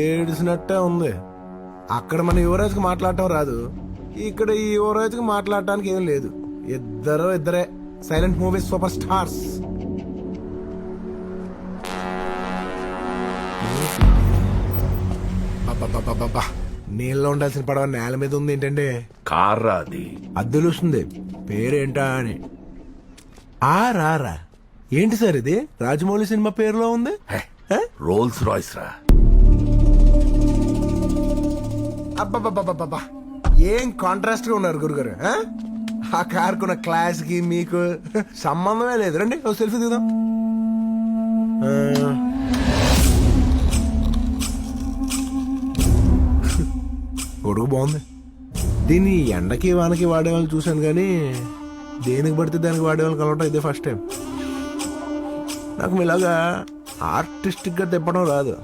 ఏడిసినట్టే ఉంది. అక్కడ మన యువరాజ్కి మాట్లాడటం రాదు, ఇక్కడ ఈ యువరాజ్కి మాట్లాడటానికి ఏం లేదు. ఇద్దరే సైలెంట్ మూవీ సూపర్ స్టార్స్. అబ్బబ్బబ్బబ్బబ్బా, నీళ్ళలో ఉండాల్సిన పడవ నేల మీద ఉంది ఏంటంటే. కార్రా అది. అద్దులుస్తుంది పేరేంటా అని. ఆరా ఏంటి సార్ ఇది? రాజమౌళి సినిమా పేరులో ఉంది. రోల్స్ రాయ్స్ రా. అబ్బబ్బబ్బబ్బబ్బా, ఏం కాంట్రాస్ట్ గా ఉన్నారు గురుగారు. ఆ కార్కున్న క్లాస్ కి మీకు సంబంధమే లేదు. రండి ఒక సెల్ఫీ దిగుదాం. గొడుగు బాగుంది. దీన్ని ఎండకి వానకి వాడే వాళ్ళని చూశాను కానీ దేనికి పడితే దానికి వాడే వాళ్ళని కలవటం ఇదే ఫస్ట్ టైం. నాకు ఇలాగా ఆర్టిస్టిక్ గా తిప్పడం రాదు.